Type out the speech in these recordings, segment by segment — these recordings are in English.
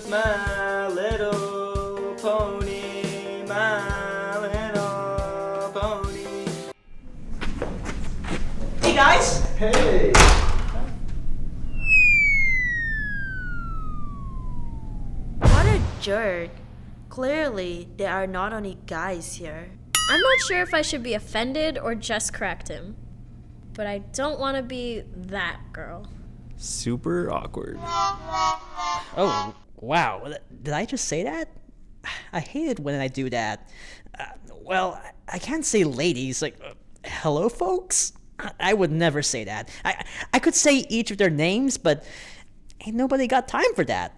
was My Little Pony, My Little Pony. Hey guys! Hey! What a jerk. Clearly, there are not only guys here. I'm not sure if I should be offended or just correct him. But I don't want to be that girl. Super awkward. Oh, wow. Did I just say that? I hate it when I do that. Well, I can't say ladies, like, hello, folks? I would never say that. I could say each of their names, but ain't nobody got time for that.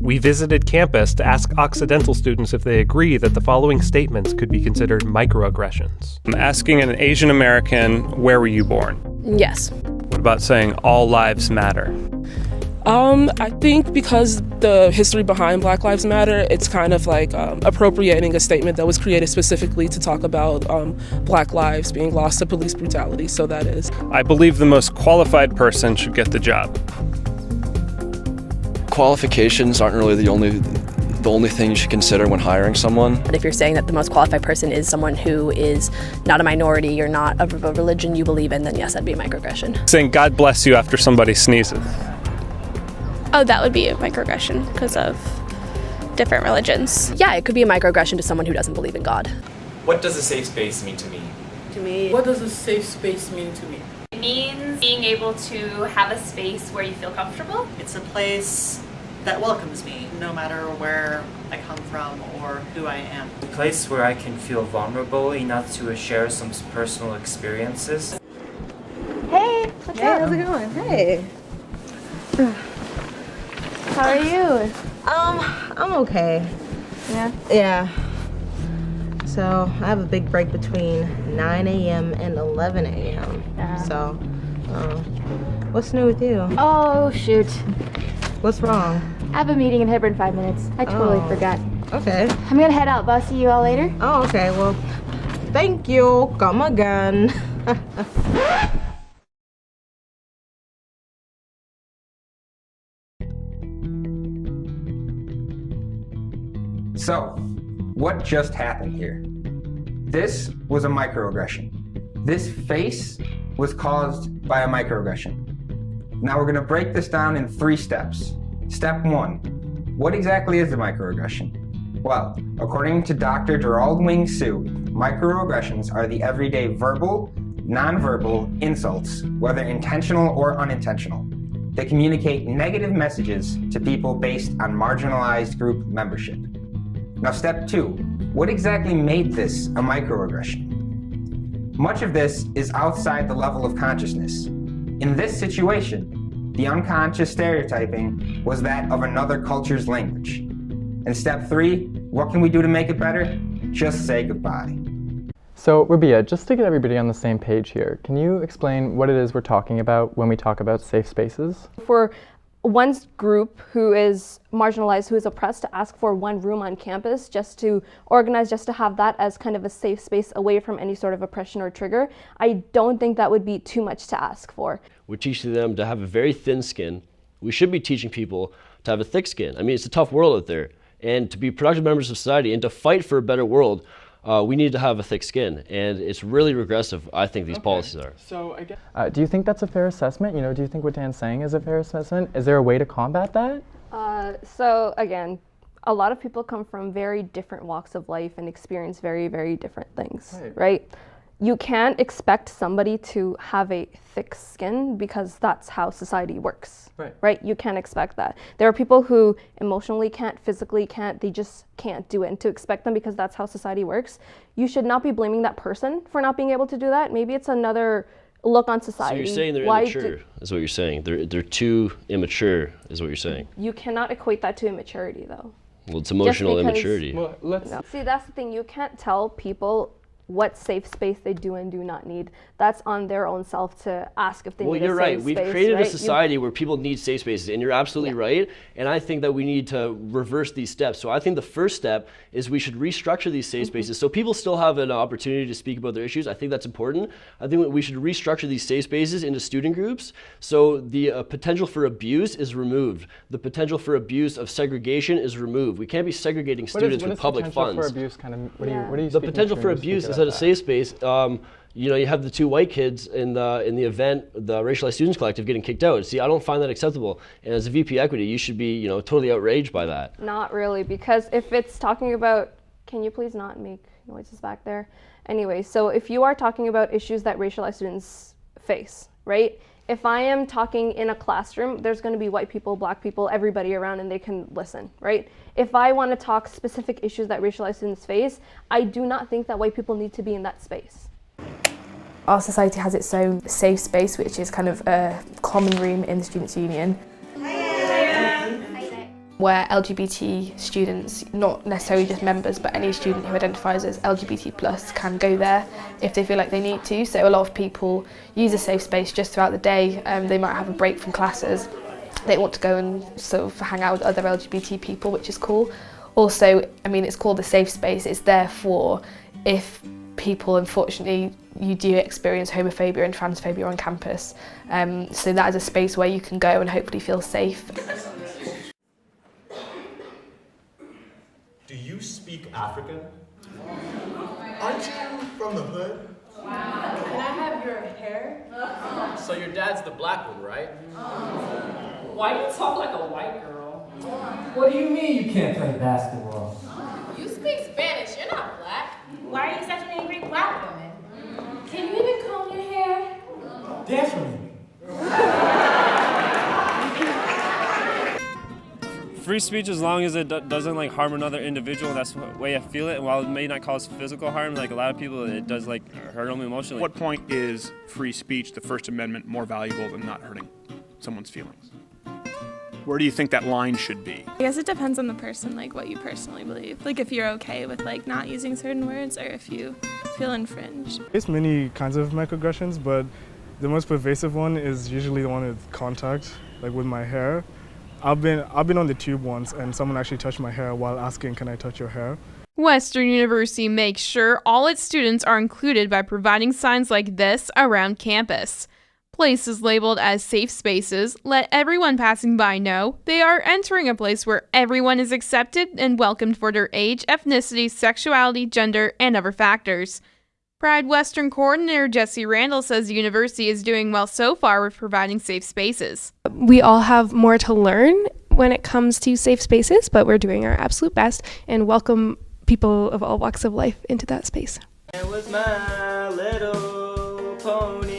We visited campus to ask Occidental students if they agree that the following statements could be considered microaggressions. I'm asking an Asian American, where were you born? Yes. What about saying all lives matter? I think because the history behind Black Lives Matter, it's kind of like appropriating a statement that was created specifically to talk about Black lives being lost to police brutality, so that is. I believe the most qualified person should get the job. Qualifications aren't really the only thing you should consider when hiring someone. But if you're saying that the most qualified person is someone who is not a minority or not of a religion you believe in, then yes, that'd be a microaggression. Saying God bless you after somebody sneezes. Oh, that would be a microaggression because of different religions. Yeah, it could be a microaggression to someone who doesn't believe in God. What does a safe space mean to me? To me, what does a safe space mean to me? It means being able to have a space where you feel comfortable. It's a place that welcomes me, no matter where I come from or who I am. A place where I can feel vulnerable enough to share some personal experiences. Hey, what's up? How's it going? Hey. How are you? I'm okay. Yeah? Yeah. So I have a big break between 9 a.m. and 11 a.m. Yeah. So, what's new with you? Oh, shoot. What's wrong? I have a meeting in Hebron in 5 minutes. I totally forgot. Okay. I'm gonna head out, but I'll see you all later. Oh, okay. Well, thank you. Come again. So, what just happened here? This was a microaggression. This face was caused by a microaggression. Now we're gonna break this down in 3 steps. Step 1, what exactly is a microaggression? Well, according to Dr. Gerald Wing Su, microaggressions are the everyday verbal, nonverbal insults, whether intentional or unintentional. They communicate negative messages to people based on marginalized group membership. Now step 2, what exactly made this a microaggression? Much of this is outside the level of consciousness. In this situation, the unconscious stereotyping was that of another culture's language. And step 3, what can we do to make it better? Just say goodbye. So, Rabia, just to get everybody on the same page here, can you explain what it is we're talking about when we talk about safe spaces? For one group who is marginalized, who is oppressed, to ask for one room on campus just to organize, just to have that as kind of a safe space away from any sort of oppression or trigger, I don't think that would be too much to ask for. We're teaching them to have a very thin skin. We should be teaching people to have a thick skin. I mean, it's a tough world out there. And to be productive members of society and to fight for a better world, we need to have a thick skin, and it's really regressive, I think, these policies are. So I guess, do you think that's a fair assessment? You know, do you think what Dan's saying is a fair assessment? Is there a way to combat that? So again, a lot of people come from very different walks of life and experience very, very different things, right? You can't expect somebody to have a thick skin because that's how society works, right? You can't expect that. There are people who emotionally can't, physically can't, they just can't do it. And to expect them because that's how society works, you should not be blaming that person for not being able to do that. Maybe it's another look on society. So you're saying they're immature, is what you're saying. They're too immature, is what you're saying. You cannot equate that to immaturity, though. Well, it's emotional immaturity. Well, See, that's the thing. You can't tell people what safe space they do and do not need. That's on their own self to ask if they need a safe space. Well, you're right. We've created right? a society where people need safe spaces, and you're absolutely right. And I think that we need to reverse these steps. So I think the first step is we should restructure these safe spaces so people still have an opportunity to speak about their issues. I think that's important. I think we should restructure these safe spaces into student groups so the potential for abuse is removed. The potential for abuse of segregation is removed. We can't be segregating students with public funds. For abuse kind of, what are you the potential for abuse is at a safe space. You have the two white kids in the event, the Racialized Students Collective, getting kicked out. See, I don't find that acceptable. And as a VP Equity, you should be, totally outraged by that. Not really, because if it's talking about, can you please not make noises back there? Anyway, so if you are talking about issues that racialized students face, right? If I am talking in a classroom, there's going to be white people, black people, everybody around, and they can listen, right? If I want to talk specific issues that racialized students face, I do not think that white people need to be in that space. Our society has its own safe space, which is kind of a common room in the Students' Union, where LGBT students, not necessarily just members, but any student who identifies as LGBT+, can go there if they feel like they need to. So a lot of people use a safe space just throughout the day. They might have a break from classes. They want to go and sort of hang out with other LGBT people, which is cool. Also, it's called a safe space. It's there for if people, unfortunately, you do experience homophobia and transphobia on campus. So that is a space where you can go and hopefully feel safe. Do you speak African? Aren't you from the hood? Wow. Can I have your hair? So your dad's the black one, right? Why do you talk like a white girl? What do you mean you can't play basketball? You speak Spanish, you're not black. Why are you such an angry black woman? Can you even comb your hair? Dance with me. Free speech, as long as it doesn't harm another individual, that's the way I feel it. And while it may not cause physical harm, a lot of people, it does hurt them emotionally. At what point is free speech, the First Amendment, more valuable than not hurting someone's feelings? Where do you think that line should be? I guess it depends on the person, what you personally believe. If you're okay with not using certain words, or if you feel infringed. There's many kinds of microaggressions, but the most pervasive one is usually the one with contact, with my hair. I've been on the tube once, and someone actually touched my hair while asking, "Can I touch your hair?" Western University makes sure all its students are included by providing signs like this around campus. Places labeled as safe spaces let everyone passing by know they are entering a place where everyone is accepted and welcomed for their age, ethnicity, sexuality, gender, and other factors. Pride Western coordinator Jesse Randall says the university is doing well so far with providing safe spaces. We all have more to learn when it comes to safe spaces, but we're doing our absolute best and welcome people of all walks of life into that space. It was my little pony.